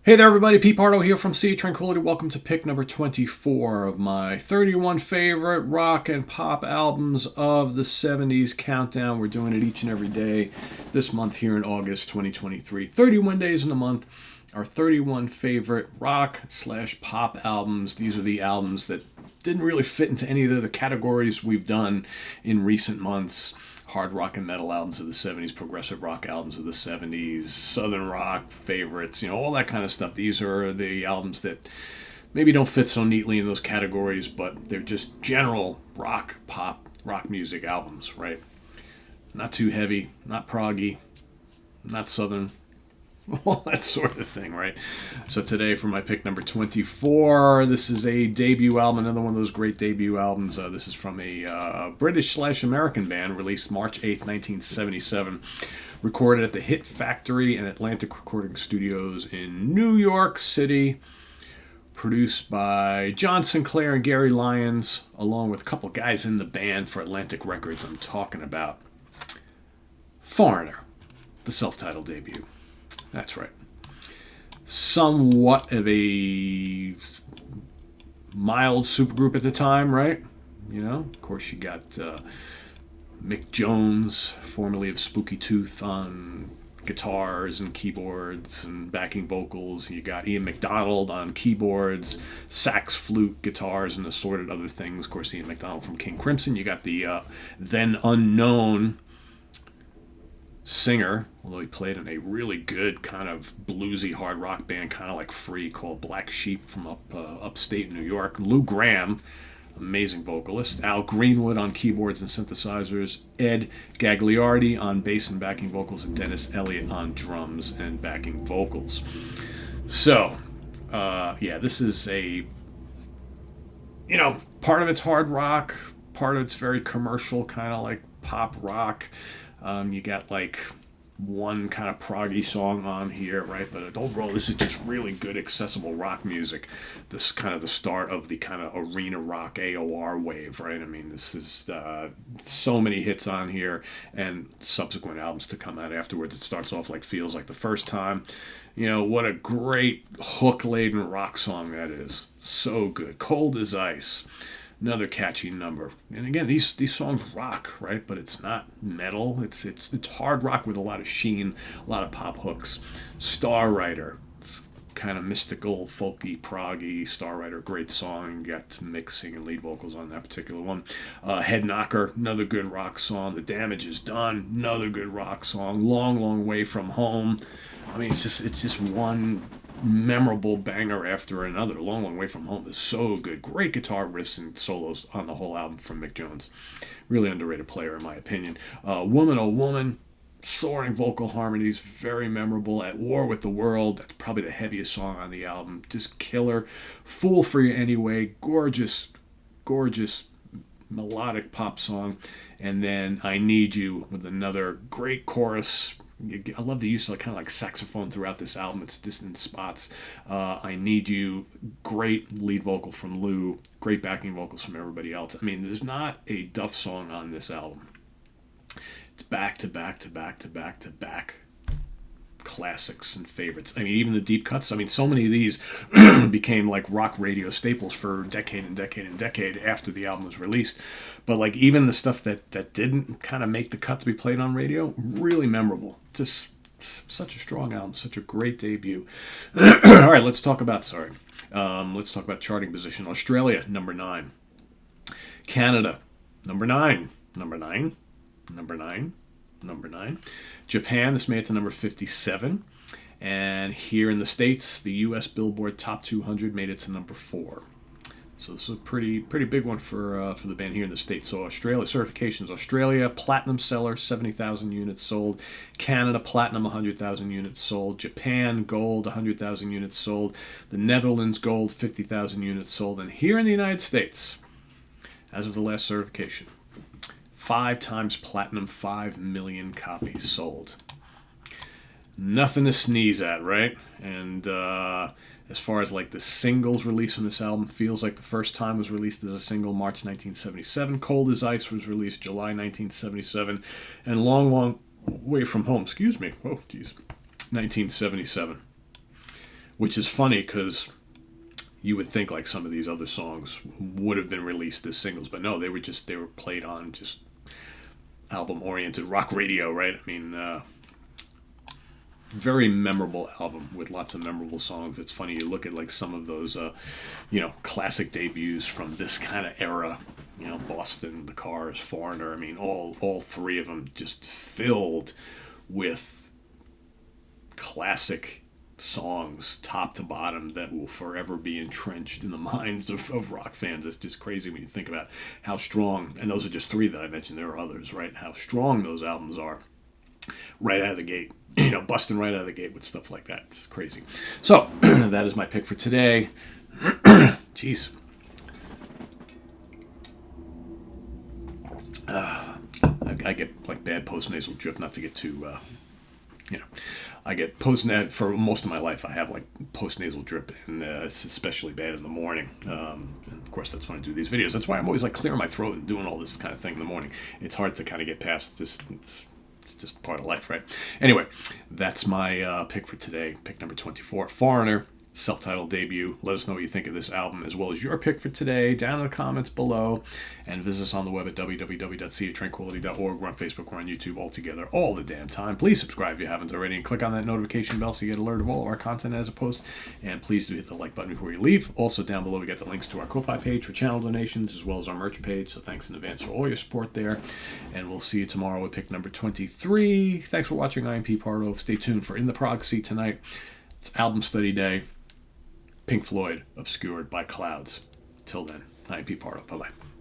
Hey there, everybody. Pete Pardo here from Sea Tranquility. Welcome to pick number 24 of my 31 favorite rock and pop albums of the 70s countdown. We're doing it each and every day this month here in August 2023. 31 days in the month. Our 31 favorite rock slash pop albums. These are the albums that didn't really fit into any of the categories we've done in recent months. Hard rock and metal albums of the 70s, progressive rock albums of the 70s, southern rock favorites, all that kind of stuff. These are the albums that maybe don't fit so neatly in those categories, but they're just general rock, pop, rock music albums, right? Not too heavy, not proggy, not southern, all that sort of thing, right? So today for my pick number 24, this is a debut album, another one of those great debut albums. This is from a British/American band released March 8th, 1977, recorded at the Hit Factory and Atlantic Recording Studios in New York City, produced by John Sinclair and Gary Lyons, along with a couple guys in the band for Atlantic Records. I'm talking about Foreigner, the self-titled debut. That's right. Somewhat of a mild supergroup at the time, right? Of course, you got Mick Jones, formerly of Spooky Tooth, on guitars and keyboards and backing vocals. You got Ian MacDonald on keyboards, sax, flute, guitars, and assorted other things. Of course, Ian MacDonald from King Crimson. You got the then unknown singer, although he played in a really good kind of bluesy hard rock band, kind of like Free, called Black Sheep from upstate New York. Lou Gramm, amazing vocalist. Al Greenwood on keyboards and synthesizers. Ed Gagliardi on bass and backing vocals, and Dennis Elliott on drums and backing vocals. So, this is a, part of it's hard rock, part of it's very commercial, kind of like pop rock. You got like one kind of proggy song on here, right? But overall, this is just really good, accessible rock music. This is kind of the start of the kind of arena rock AOR wave, right? I mean, this is so many hits on here and subsequent albums to come out afterwards. It starts off like Feels Like the First Time. What a great hook-laden rock song that is. So good. Cold as Ice. Another catchy number. And again, these songs rock, right? But it's not metal. It's hard rock with a lot of sheen, a lot of pop hooks. Star Rider, it's kind of mystical, folky, proggy. Star Rider, great song. You got Mick singing lead vocals on that particular one. Head Knocker, another good rock song. The Damage Is Done, another good rock song. Long, Long Way From Home. I mean, it's just one memorable banger after another. Long, Long Way From Home is so good. Great guitar riffs and solos on the whole album from Mick Jones. Really underrated player, in my opinion. Woman, Oh Woman, soaring vocal harmonies, very memorable. At War with the World, that's probably the heaviest song on the album. Just killer. Fool for You Anyway, gorgeous, gorgeous melodic pop song. And then I Need You with another great chorus. I love the use of kind of like saxophone throughout this album. It's just in spots. I Need You, great lead vocal from Lou, great backing vocals from everybody else. I mean, there's not a Duff song on this album. It's back to back to back to back to back classics and favorites. I mean, even the deep cuts. I mean, so many of these became like rock radio staples for decade and decade and decade after the album was released. But like even the stuff that didn't kind of make the cut to be played on radio, really memorable. Just such a strong album, such a great debut. All right, let's talk about charting position. Australia, number 9. Canada, number 9. Number 9. Number 9. Number 9. Japan, this made it to number 57. And here in the States, the U.S. Billboard Top 200 made it to number 4. So this is a pretty big one for the band here in the States. So Australia, certifications: Australia, platinum seller, 70,000 units sold. Canada, platinum, 100,000 units sold. Japan, gold, 100,000 units sold. The Netherlands, gold, 50,000 units sold. And here in the United States, as of the last certification, 5 times platinum, 5 million copies sold. Nothing to sneeze at, right? And as far as like the singles released from this album, Feels Like the First Time was released as a single March 1977. Cold as Ice was released July 1977. And Long, Long Way From Home, 1977. which is funny because you would think like some of these other songs would have been released as singles, but no, they were played on just album-oriented rock radio, right? I mean, very memorable album with lots of memorable songs. It's funny, you look at like some of those, classic debuts from this kind of era. Boston, The Cars, Foreigner. I mean, all three of them just filled with classic songs, top to bottom, that will forever be entrenched in the minds of rock fans. It's just crazy when you think about how strong, and those are just three that I mentioned, there are others, right? How strong those albums are right out of the gate. Busting right out of the gate with stuff like that. It's crazy. So, that is my pick for today. Jeez. I get like bad post-nasal drip, not to get too, I get for most of my life, I have like post-nasal drip, and it's especially bad in the morning. And of course, that's when I do these videos. That's why I'm always like clearing my throat and doing all this kind of thing in the morning. It's hard to kind of get past, it's just part of life, right? Anyway, that's my pick for today. Pick number 24, Foreigner, self-titled debut. Let us know what you think of this album, as well as your pick for today, down in the comments below. And visit us on the web at www.seaoftranquility.org. We're on Facebook, we're on YouTube, all together, all the damn time. Please subscribe if you haven't already, and click on that notification bell so you get alert of all of our content as a post. And please do hit the like button before you leave. Also, down below, we got the links to our Ko-Fi page for channel donations, as well as our merch page. So thanks in advance for all your support there. And we'll see you tomorrow with pick number 23. Thanks for watching. I am Pete Pardo. Stay tuned for In the Prog Seat tonight. It's album study day. Pink Floyd, Obscured by Clouds. Till then, I'm Pete Pardo. Bye-bye.